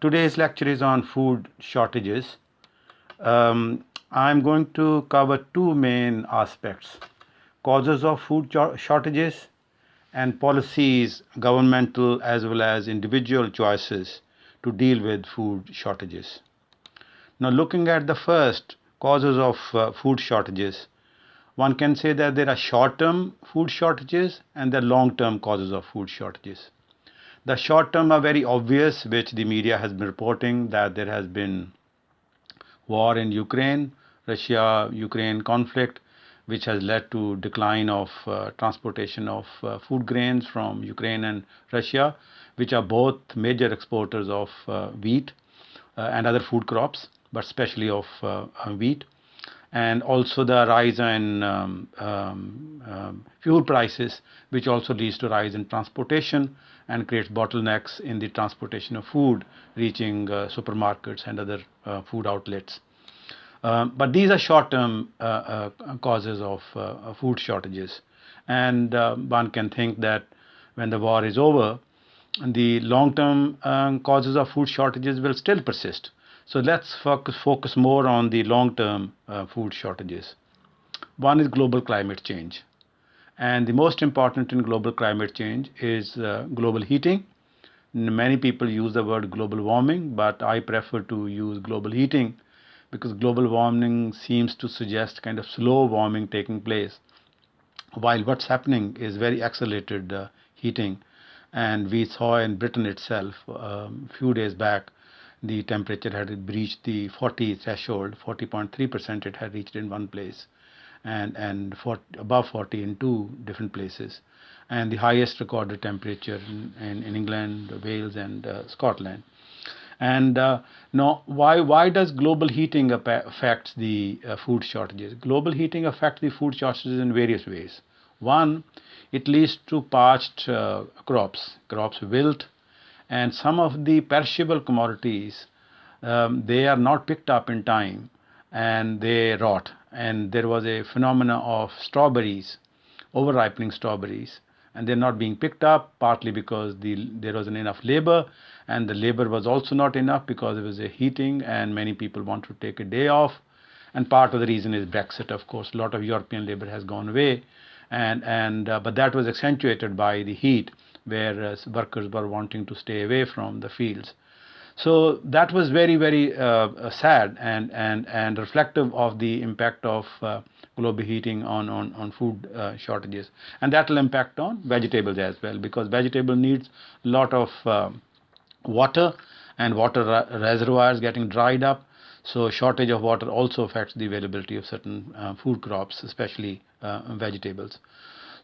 Today's lecture is on food shortages. I'm going to cover two main aspects: causes of food shortages and policies, governmental as well as individual choices to deal with food shortages. Now, looking at the first, causes of food shortages, one can say that there are short-term food shortages and there are long-term causes of food shortages. The short term are very obvious, which the media has been reporting, that there has been war in Ukraine, Russia-Ukraine conflict, which has led to decline of transportation of food grains from Ukraine and Russia, which are both major exporters of wheat and other food crops, but especially of wheat. And also the rise in fuel prices, which also leads to rise in transportation and creates bottlenecks in the transportation of food reaching supermarkets and other food outlets. But these are short-term causes of food shortages, and one can think that when the war is over, the long-term causes of food shortages will still persist. So let's focus more on the long-term food shortages. One is global climate change. And the most important in global climate change is global heating. Many people use the word global warming, but I prefer to use global heating because global warming seems to suggest kind of slow warming taking place, while what's happening is very accelerated heating. And we saw in Britain itself a few days back, the temperature had breached the 40 threshold, 40.3% it had reached in one place, and above 40 in two different places, and the highest recorded temperature in England, Wales, and Scotland. And now, why does global heating affect the food shortages? Global heating affects the food shortages in various ways. One, it leads to parched crops wilt, and some of the perishable commodities, they are not picked up in time and they rot. And there was a phenomena of strawberries, over-ripening strawberries, and they're not being picked up, partly because there wasn't enough labor, and the labor was also not enough because it was a heating and many people want to take a day off. And part of the reason is Brexit, of course. A lot of European labor has gone away, but that was accentuated by the heat, where workers were wanting to stay away from the fields. So that was very, very sad and reflective of the impact of global heating on food shortages. And that will impact on vegetables as well, because vegetable needs a lot of water, and water reservoirs getting dried up. So shortage of water also affects the availability of certain food crops, especially vegetables.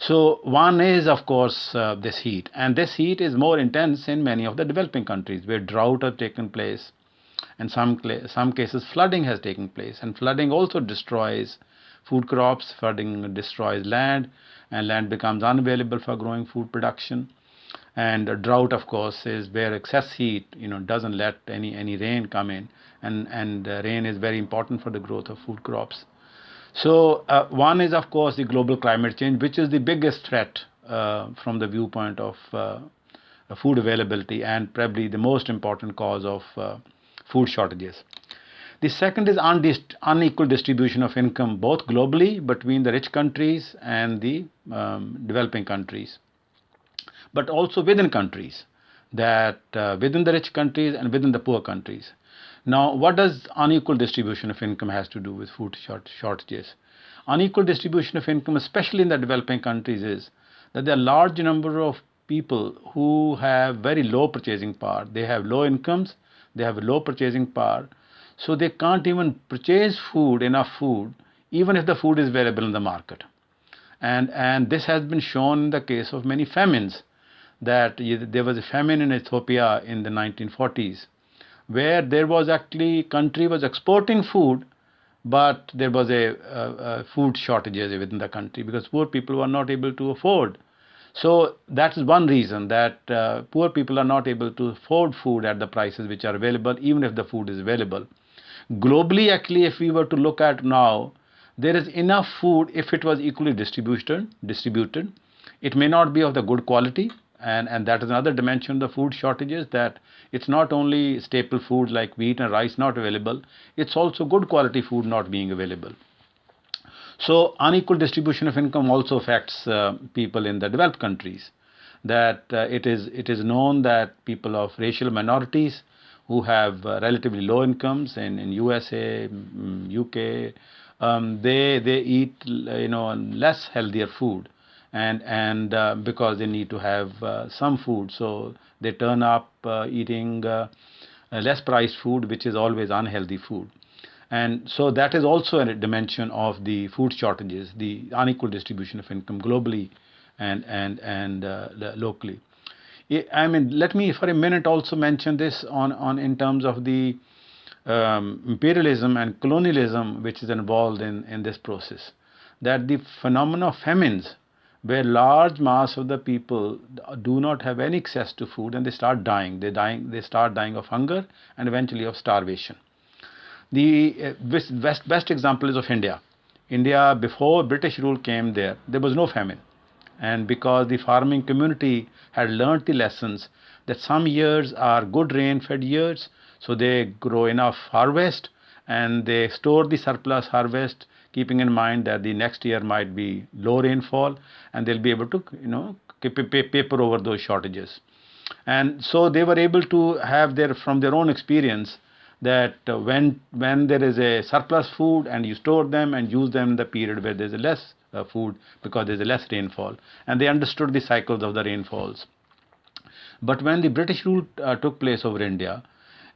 So one is, of course, this heat, and this heat is more intense in many of the developing countries where drought has taken place, and some cases flooding has taken place, and flooding also destroys food crops, flooding destroys land, and land becomes unavailable for growing food production. And drought, of course, is where excess heat doesn't let any rain come in, and rain is very important for the growth of food crops. So one is, of course, the global climate change, which is the biggest threat from the viewpoint of food availability, and probably the most important cause of food shortages. The second is unequal distribution of income, both globally between the rich countries and the developing countries, but also within countries, that within the rich countries and within the poor countries. Now, what does unequal distribution of income has to do with food shortages? Unequal distribution of income, especially in the developing countries, is that there are a large number of people who have very low purchasing power. They have low incomes, they have low purchasing power, so they can't even purchase enough food, even if the food is available in the market. And this has been shown in the case of many famines, that there was a famine in Ethiopia in the 1940s, where there was actually, country was exporting food, but there was a food shortages within the country because poor people were not able to afford. So that is one reason, that poor people are not able to afford food at the prices which are available, even if the food is available. Globally, actually, if we were to look at now, there is enough food if it was equally distributed. It may not be of the good quality, and that is another dimension of the food shortages, that it's not only staple foods like wheat and rice not available, it's also good quality food not being available. So unequal distribution of income also affects people in the developed countries. That it is known that people of racial minorities who have relatively low incomes in USA, UK, they eat less healthier food, and because they need to have some food, so they turn up eating less priced food, which is always unhealthy food. And so that is also a dimension of the food shortages, the unequal distribution of income globally and locally. I mean, let me for a minute also mention this on in terms of the imperialism and colonialism which is involved in this process. That the phenomena of famines, where large mass of the people do not have any access to food and they start dying. They start dying of hunger and eventually of starvation. The best example is of India. India, before British rule came there was no famine. And because the farming community had learnt the lessons that some years are good rain-fed years, so they grow enough harvest and they store the surplus harvest, keeping in mind that the next year might be low rainfall, and they'll be able to paper over those shortages. And so they were able to have from their own experience that when there is a surplus food and you store them and use them in the period where there's a less food because there's a less rainfall, and they understood the cycles of the rainfalls. But when the British rule took place over India,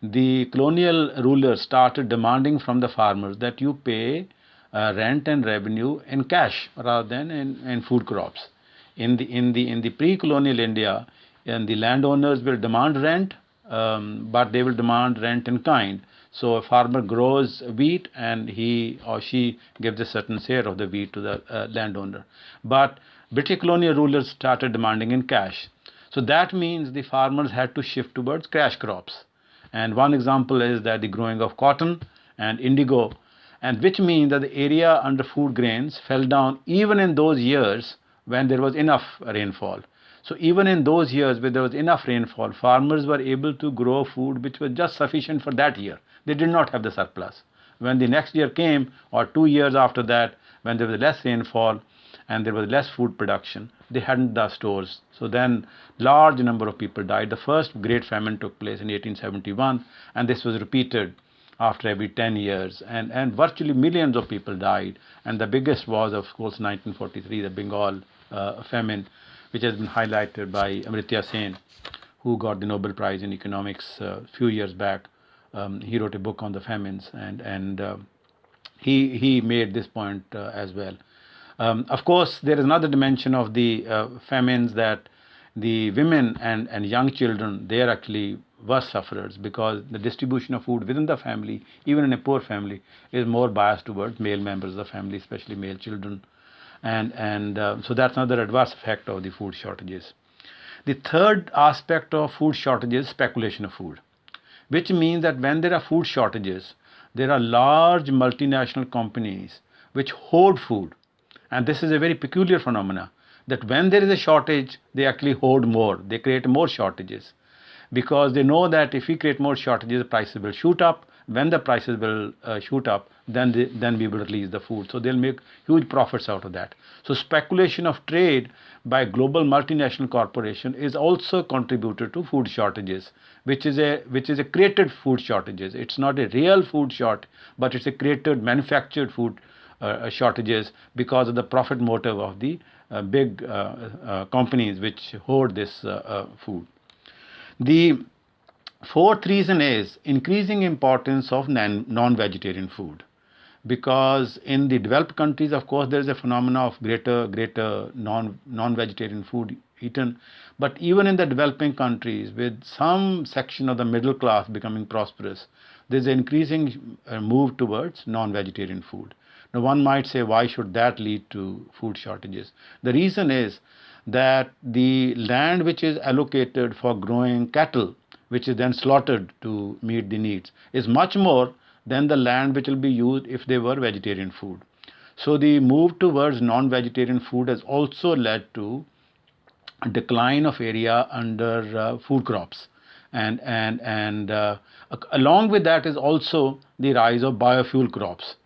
the colonial rulers started demanding from the farmers that you pay rent and revenue in cash rather than in food crops. In the pre-colonial India, and the landowners will demand rent, but they will demand rent in kind. So a farmer grows wheat and he or she gives a certain share of the wheat to the landowner. But British colonial rulers started demanding in cash. So that means the farmers had to shift towards cash crops. And one example is that the growing of cotton and indigo, and which means that the area under food grains fell down even in those years when there was enough rainfall. So even in those years where there was enough rainfall, farmers were able to grow food which was just sufficient for that year. They did not have the surplus. When the next year came, or 2 years after that, when there was less rainfall and there was less food production, they hadn't the stores. So then large number of people died. The first great famine took place in 1871, and this was repeated after every 10 years, and virtually millions of people died. And the biggest was, of course, 1943, the Bengal famine, which has been highlighted by Amartya Sen, who got the Nobel Prize in Economics a few years back. He wrote a book on the famines, and he made this point as well. Of course, there is another dimension of the famines, that the women and young children, they are actually worse sufferers, because the distribution of food within the family, even in a poor family, is more biased towards male members of the family, especially male children. And so that's another adverse effect of the food shortages. The third aspect of food shortages is speculation of food, which means that when there are food shortages, there are large multinational companies which hoard food. And this is a very peculiar phenomena, that when there is a shortage, they actually hoard more. They create more shortages, because they know that if we create more shortages, the prices will shoot up. When the prices will shoot up, then we will release the food. So they'll make huge profits out of that. So speculation of trade by global multinational corporation is also contributed to food shortages, which is a created food shortages. It's not a real food short, but it's a created manufactured food shortages because of the profit motive of the big companies which hoard this food. The fourth reason is increasing importance of non-vegetarian food, because in the developed countries, of course, there is a phenomena of greater non-vegetarian food eaten, but even in the developing countries, with some section of the middle class becoming prosperous, there is an increasing move towards non-vegetarian food. Now one might say, why should that lead to food shortages? The reason is that the land which is allocated for growing cattle, which is then slaughtered to meet the needs, is much more than the land which will be used if they were vegetarian food. So the move towards non-vegetarian food has also led to decline of area under food crops, and along with that is also the rise of biofuel crops,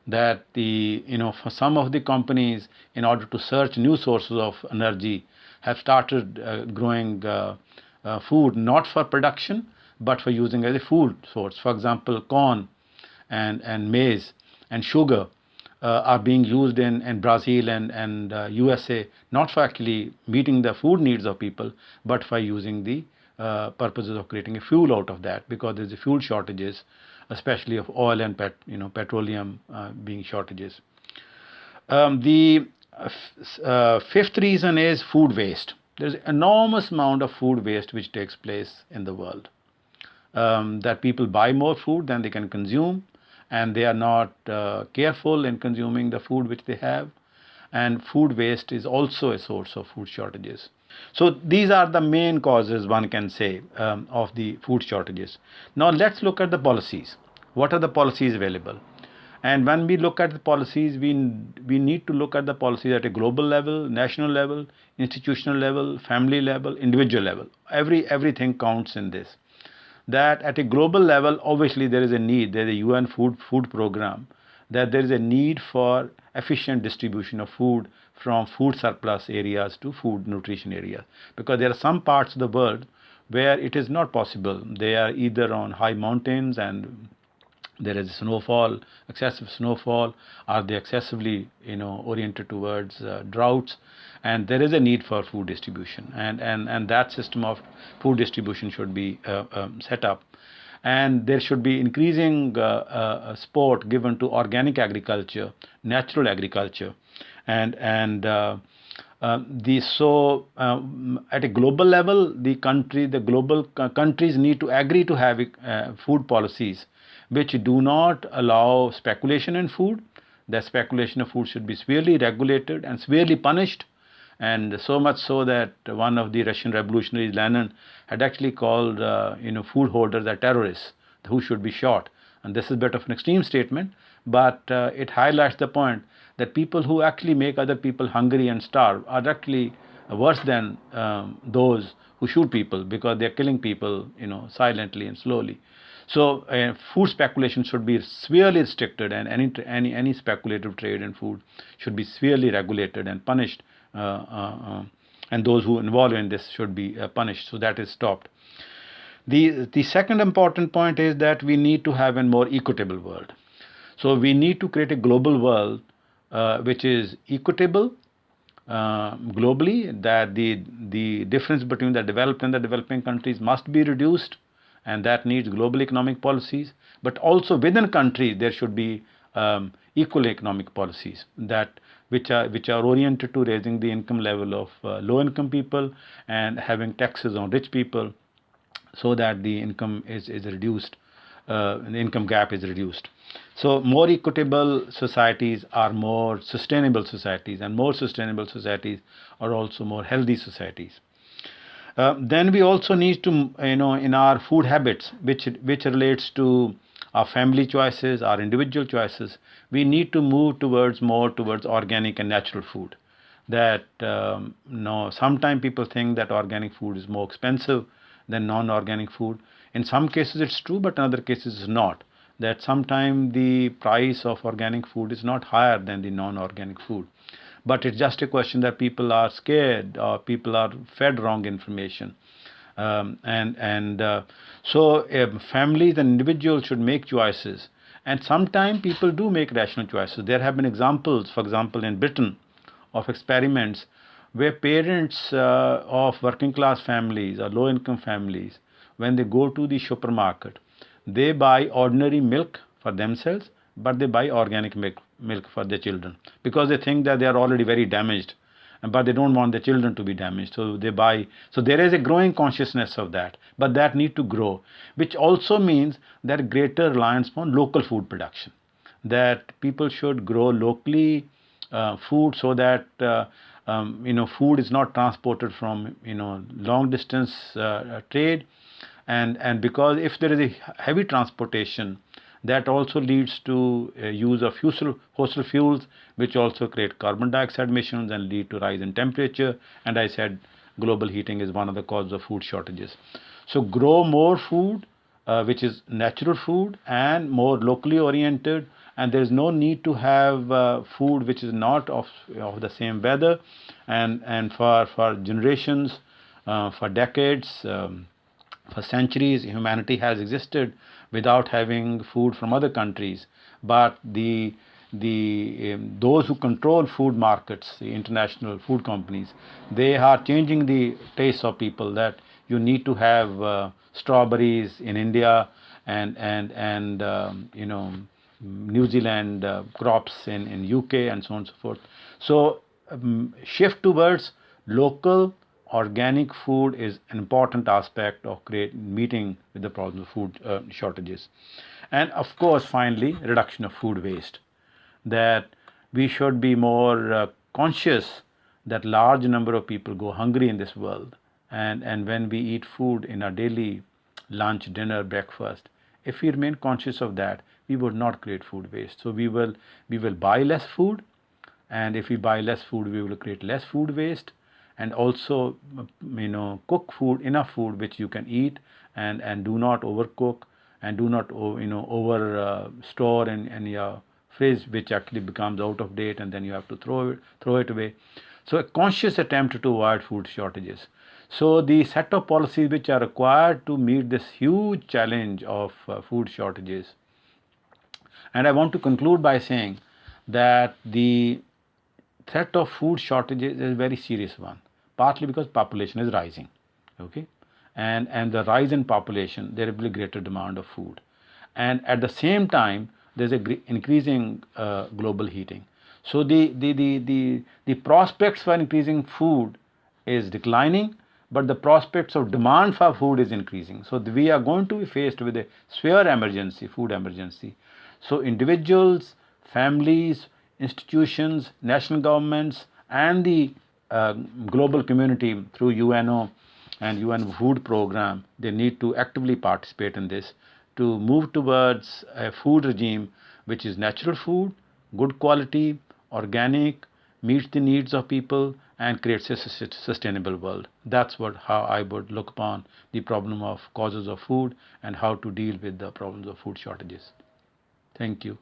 that the for some of the companies, in order to search new sources of energy, have started growing food not for production but for using as a food source. For example, corn and maize and sugar are being used in Brazil and USA, not for actually meeting the food needs of people, but for using the purposes of creating a fuel out of that, because there's a fuel shortages, especially of oil and petroleum being shortages. The fifth reason is food waste. There's an enormous amount of food waste which takes place in the world. That people buy more food than they can consume, and they are not careful in consuming the food which they have, and food waste is also a source of food shortages. So these are the main causes, one can say, of the food shortages. Now let's look at the policies. What are the policies available? And when we look at the policies, we need to look at the policies at a global level, national level, institutional level, family level, individual level. Everything counts in this. That at a global level, obviously there is a need. There is a UN food program, that there is a need for efficient distribution of food from food surplus areas to food nutrition areas, because there are some parts of the world where it is not possible. They are either on high mountains and there is snowfall, excessive snowfall, or they excessively oriented towards droughts, and there is a need for food distribution, and that system of food distribution should be set up, and there should be increasing support given to organic agriculture, natural agriculture, and at a global level, the global countries need to agree to have food policies which do not allow speculation in food. The speculation of food should be severely regulated and severely punished, and so much so that one of the Russian revolutionaries, Lenin, had actually called food hoarders as terrorists who should be shot. And this is a bit of an extreme statement, but it highlights the point that people who actually make other people hungry and starve are actually worse than those who shoot people, because they're killing people silently and slowly. So food speculation should be severely restricted, and any speculative trade in food should be severely regulated and punished, and those who involve in this should be punished. So that is stopped. The second important point is that we need to have a more equitable world. So we need to create a global world which is equitable globally, that the difference between the developed and the developing countries must be reduced, and that needs global economic policies. But also within countries there should be equal economic policies which are oriented to raising the income level of low income people and having taxes on rich people, so that the income is reduced, the income gap is reduced. So more equitable societies are more sustainable societies, and more sustainable societies are also more healthy societies. Then we also need to, in our food habits, which relates to our family choices, our individual choices, we need to move more towards organic and natural food. That sometimes people think that organic food is more expensive than non-organic food. In some cases it's true, but in other cases it's not. That sometimes the price of organic food is not higher than the non-organic food. But it's just a question that people are scared, or people are fed wrong information. So families and individuals should make choices. And sometimes people do make rational choices. There have been examples, for example, in Britain, of experiments where parents of working class families or low income families, when they go to the supermarket, they buy ordinary milk for themselves, but they buy organic milk for their children, because they think that they are already very damaged, but they don't want their children to be damaged. So they buy. So there is a growing consciousness of that, but that need to grow, which also means that greater reliance on local food production, that people should grow locally food, so that food is not transported from long distance trade, and because if there is a heavy transportation, that also leads to use of fossil fuels, which also create carbon dioxide emissions and lead to rise in temperature. And I said global heating is one of the causes of food shortages. So grow more food, which is natural food and more locally oriented, and there is no need to have food which is not of the same weather, and for generations, for decades, for centuries, humanity has existed without having food from other countries. But those who control food markets, the international food companies, they are changing the taste of people, that you need to have strawberries in India, and New Zealand crops in UK, and so on and so forth. So shift towards local organic food is an important aspect of meeting with the problem of food shortages. And of course, finally, reduction of food waste, that we should be more conscious that large number of people go hungry in this world, and when we eat food in our daily lunch, dinner, breakfast, if we remain conscious of that, we would not create food waste. So we will buy less food, and if we buy less food, we will create less food waste, and also cook food, enough food which you can eat, and do not overcook, and do not over store in your fridge, which actually becomes out of date, and then you have to throw it away. So a conscious attempt to avoid food shortages. So the set of policies which are required to meet this huge challenge of food shortages. And I want to conclude by saying that the threat of food shortages is a very serious one, partly because population is rising, okay, and the rise in population, there will be greater demand of food, and at the same time there's increasing global heating. So the prospects for increasing food is declining, but the prospects of demand for food is increasing. So we are going to be faced with a severe emergency, food emergency. So individuals, families, institutions, national governments, and the global community through UNO and UN Food Program, they need to actively participate in this to move towards a food regime which is natural food, good quality, organic, meets the needs of people, and creates a sustainable world. That's how I would look upon the problem of causes of food and how to deal with the problems of food shortages. Thank you.